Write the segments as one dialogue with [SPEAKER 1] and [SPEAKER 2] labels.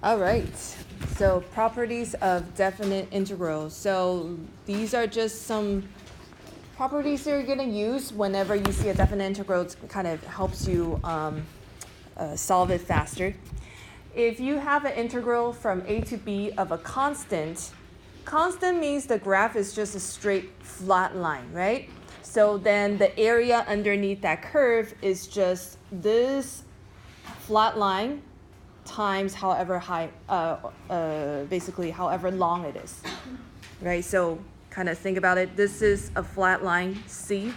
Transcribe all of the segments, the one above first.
[SPEAKER 1] All right, so properties of definite integrals. So these are just some properties that you're going to use whenever you see a definite integral. It kind of helps you solve it faster. If you have an integral from a to b of a constant means the graph is just a straight flat line, right? So then the area underneath that curve is just this flat line times however high, basically however long it is, right? So kind of think about it. This is a flat line, C,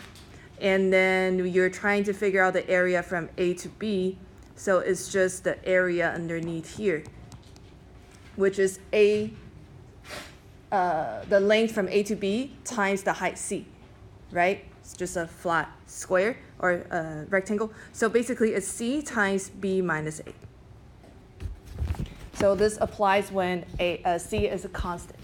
[SPEAKER 1] and then you're trying to figure out the area from A to B. So it's just the area underneath here, which is the length from A to B times the height C, right? It's just a flat square or a rectangle. So basically it's C times B minus A. So this applies when C is a constant.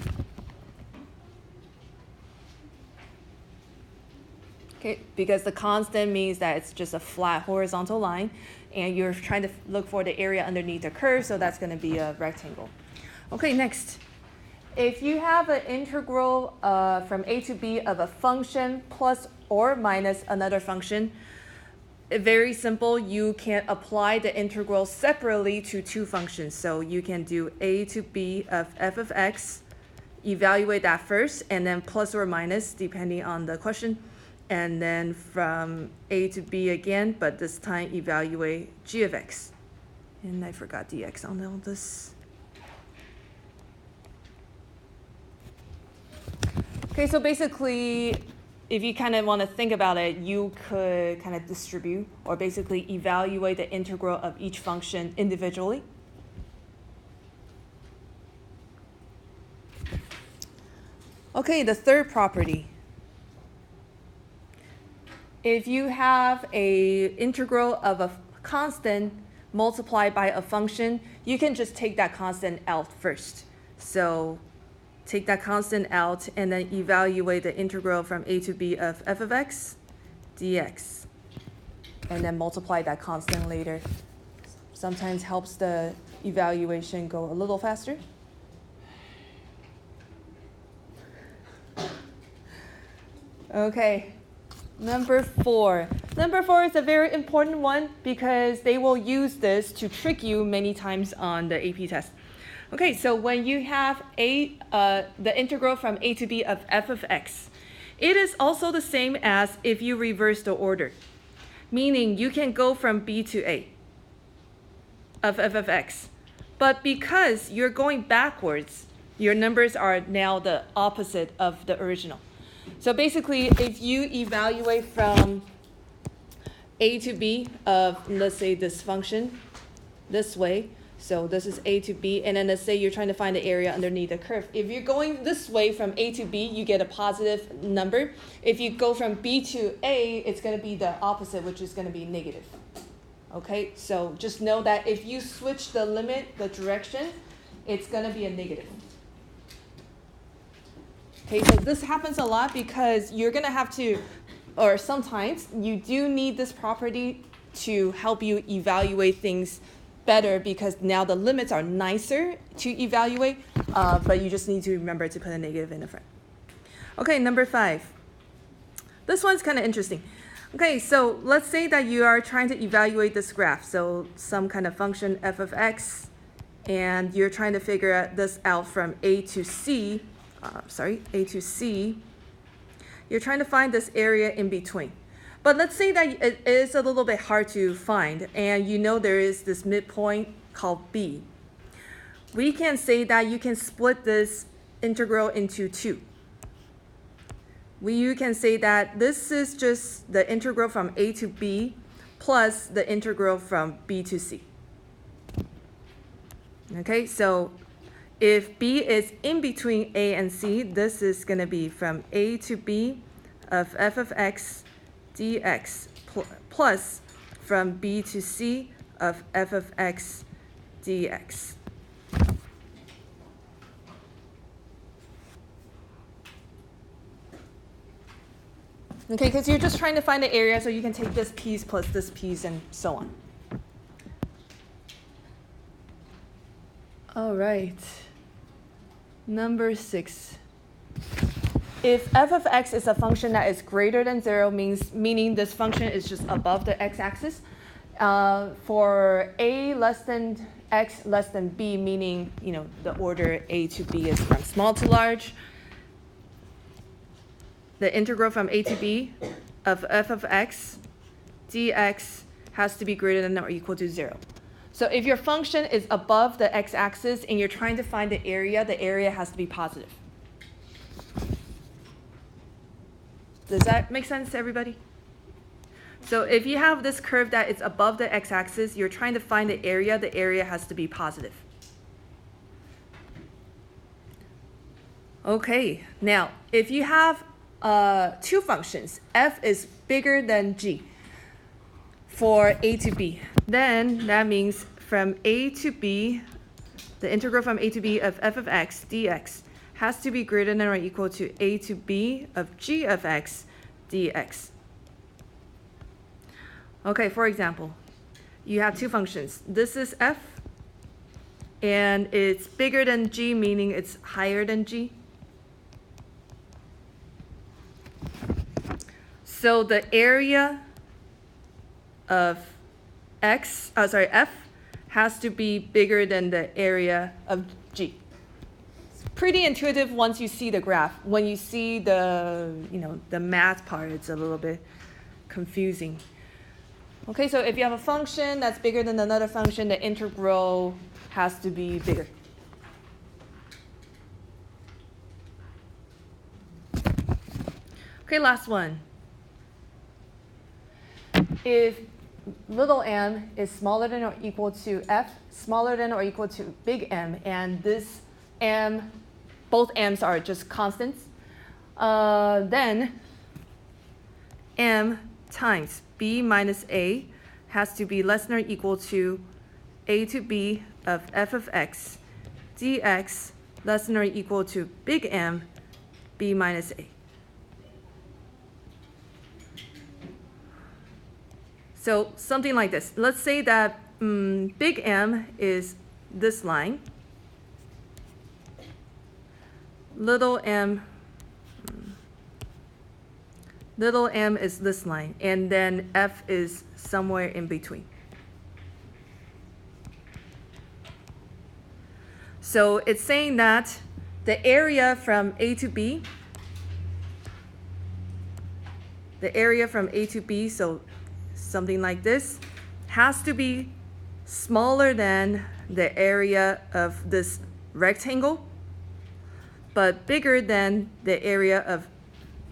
[SPEAKER 1] Okay, because the constant means that it's just a flat horizontal line, and you're trying to look for the area underneath the curve, so that's going to be a rectangle. Okay, next. If you have an integral from a to b of a function plus or minus another function, very simple, you can apply the integral separately to two functions. So you can do a to b of f of x, evaluate that first, and then plus or minus depending on the question. And then from a to b again, but this time evaluate g of x. And I forgot dx on all this. Okay, so basically, if you kind of want to think about it, you could kind of distribute or basically evaluate the integral of each function individually. Okay, the third property. If you have an integral of a constant multiplied by a function, you can just take that constant out first. So take that constant out and then evaluate the integral from a to b of f of x dx. And then multiply that constant later. Sometimes helps the evaluation go a little faster. Okay. Number 4. Number 4 is a very important one because they will use this to trick you many times on the AP test. Okay, so when you have the integral from a to b of f of x, it is also the same as if you reverse the order, meaning you can go from b to a of f of x. But because you're going backwards, your numbers are now the opposite of the original. So basically, if you evaluate from a to b of, let's say, this function this way, so this is a to b, and then let's say you're trying to find the area underneath the curve. If you're going this way from a to b, you get a positive number. If you go from b to a, it's going to be the opposite, which is going to be negative. Okay, so just know that if you switch the limit, the direction, it's going to be a negative. Okay, so this happens a lot because you're going to have to, or sometimes you do need this property to help you evaluate things better because now the limits are nicer to evaluate, but you just need to remember to put a negative in the front. Okay, number 5. This one's kind of interesting. Okay, so let's say that you are trying to evaluate this graph, so some kind of function f of x, and you're trying to figure this out from a to c. A to C, you're trying to find this area in between. But let's say that it is a little bit hard to find, and you know there is this midpoint called B. We can say that you can split this integral into two. You can say that this is just the integral from A to B plus the integral from B to C. Okay, so if b is in between a and c, this is going to be from a to b of f of x dx plus from b to c of f of x dx. Okay, because you're just trying to find the area, so you can take this piece plus this piece and so on. All right. Number 6. If f of x is a function that is greater than 0, meaning this function is just above the x-axis. For a less than x less than b, meaning the order a to b is from small to large, the integral from a to b of f of x dx has to be greater than or equal to 0. So if your function is above the x-axis and you're trying to find the area has to be positive. Does that make sense to everybody? So if you have this curve that is above the x-axis, you're trying to find the area has to be positive. Okay, now if you have two functions, f is bigger than g for a to b, then that means from a to b, the integral from a to b of f of x dx has to be greater than or equal to a to b of g of x dx. Okay, for example, you have two functions. This is f, and it's bigger than g, meaning it's higher than g. So the area of f has to be bigger than the area of g. It's pretty intuitive once you see the graph. When you see the math part, it's a little bit confusing. Okay, so if you have a function that's bigger than another function, the integral has to be bigger. Okay, last one. If little m is smaller than or equal to f, smaller than or equal to big M, and this m, both m's are just constants, then m times b minus a has to be less than or equal to a to b of f of x dx less than or equal to big M b minus a. So something like this. Let's say that big M is this line. Little m is this line, and then f is somewhere in between. So it's saying that the area from a to b, so something like this, has to be smaller than the area of this rectangle, but bigger than the area of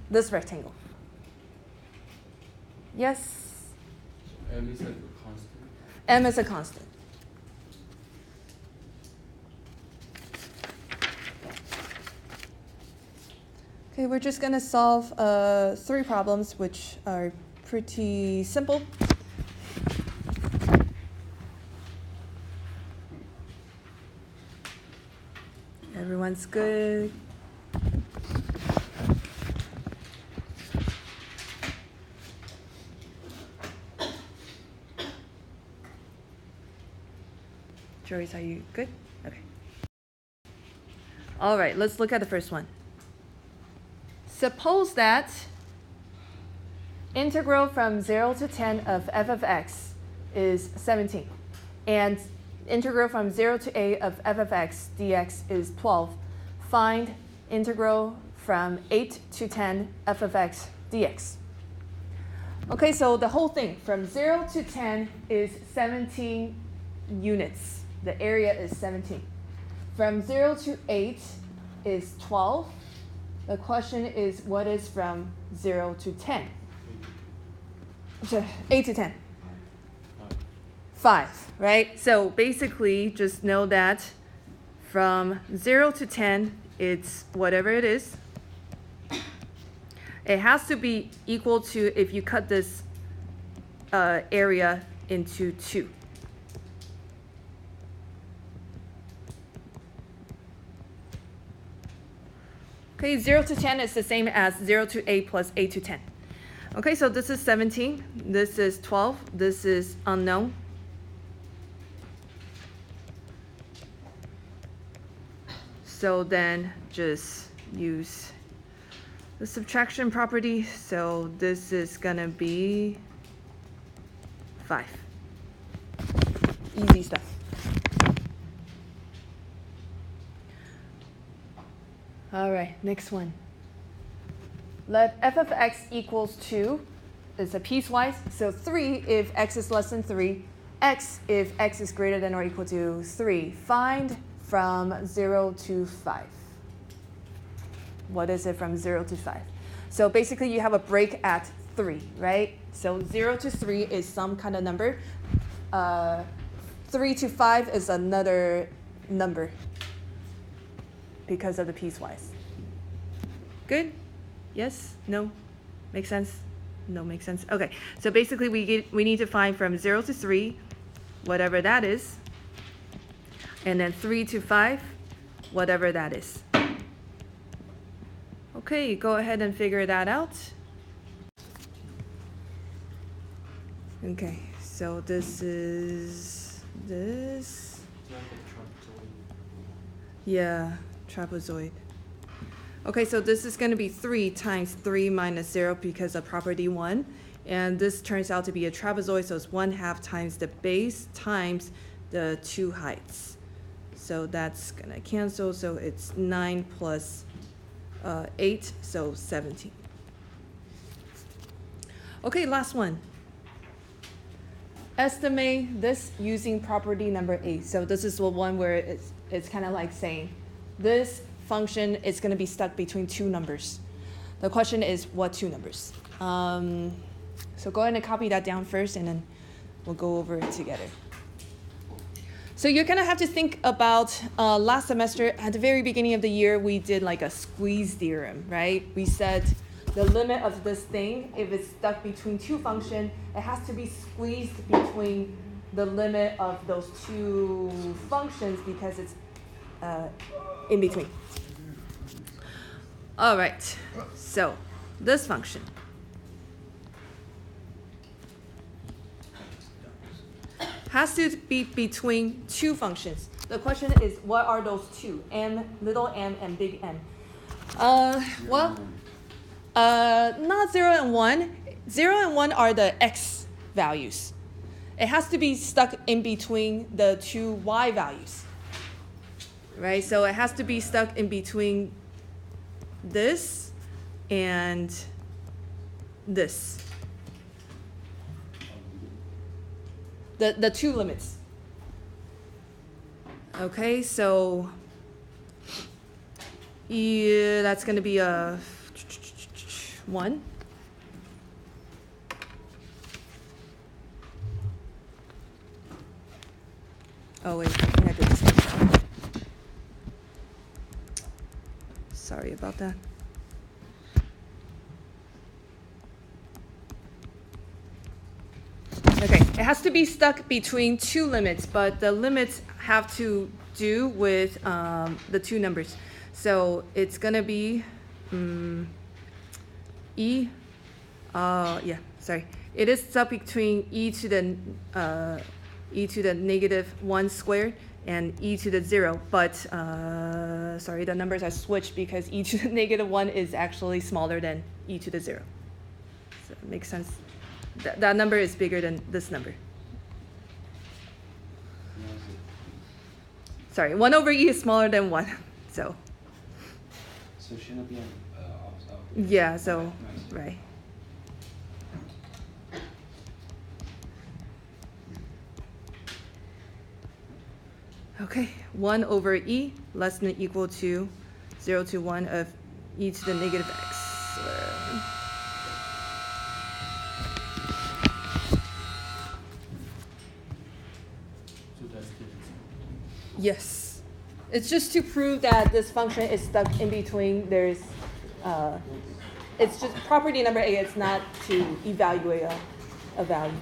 [SPEAKER 1] this rectangle. Yes?
[SPEAKER 2] M is a constant.
[SPEAKER 1] M is a constant. Okay, we're just going to solve 3 problems, which are pretty simple. Everyone's good. Joyce, are you good? Okay. All right, let's look at the first one. Suppose that integral from 0 to 10 of f of x is 17, and integral from 0 to a of f of x dx is 12. Find integral from 8 to 10 f of x dx. Okay, so the whole thing from 0 to 10 is 17 units. The area is 17. From 0 to 8 is 12. The question is, what is from 0 to 10? 8 to 10. 5, right? So basically, just know that from 0 to 10, it's whatever it is. It has to be equal to, if you cut this area into 2. Okay, 0 to 10 is the same as 0 to 8 plus 8 to 10. Okay, so this is 17. This is 12. This is unknown. So then just use the subtraction property. So this is gonna be 5. Easy stuff. All right, next one. Let f of x equals 2. It's a piecewise. So 3 if x is less than 3. X if x is greater than or equal to 3. Find from 0 to 5. What is it from 0 to 5? So basically you have a break at 3, right? So 0 to 3 is some kind of number. 3 to 5 is another number because of the piecewise. Good? Yes? No? Make sense? No, makes sense. Okay, so basically we need to find from 0 to 3, whatever that is, and then 3 to 5, whatever that is. Okay, go ahead and figure that out. Okay, so this is this. Yeah, trapezoid. Okay, so this is going to be 3 times 3 minus 0 because of property 1. And this turns out to be a trapezoid, so it's 1/2 times the base times the 2 heights. So that's going to cancel, so it's 9 plus 8, so 17. Okay, last one. Estimate this using property number 8. So this is the one where it's kind of like saying this function is going to be stuck between 2 numbers. The question is what 2 numbers? So go ahead and copy that down first, and then we'll go over it together. So you're going to have to think about last semester, at the very beginning of the year, we did like a squeeze theorem, right? We said the limit of this thing, if it's stuck between 2 functions, it has to be squeezed between the limit of those 2 functions because it's in between. All right, so this function has to be between 2 functions. The question is, what are those 2? M, little m, and big M. Not 0 and 1. 0 and 1 are the x values. It has to be stuck in between the 2 y values. Right, so it has to be stuck in between this and this. The 2 limits. Okay, so yeah, that's going to be a 1. Oh wait, I think I did this. Sorry about that. Okay, it has to be stuck between 2 limits, but the limits have to do with the 2 numbers. So it's gonna be e. Yeah, sorry. It is stuck between e to the -1 squared and e to the 0, but sorry, the numbers are switched because e to the -1 is actually smaller than e to the 0. So it makes sense. That number is bigger than this number. Sorry, 1 over e is smaller than 1, so.
[SPEAKER 2] So shouldn't it be opposite?
[SPEAKER 1] Yeah, so, right. Okay, 1 over e less than or equal to 0 to 1 of e to the -x.
[SPEAKER 2] So that's different.
[SPEAKER 1] Yes. It's just to prove that this function is stuck in between. There's, it's just property number 8. It's not to evaluate a value.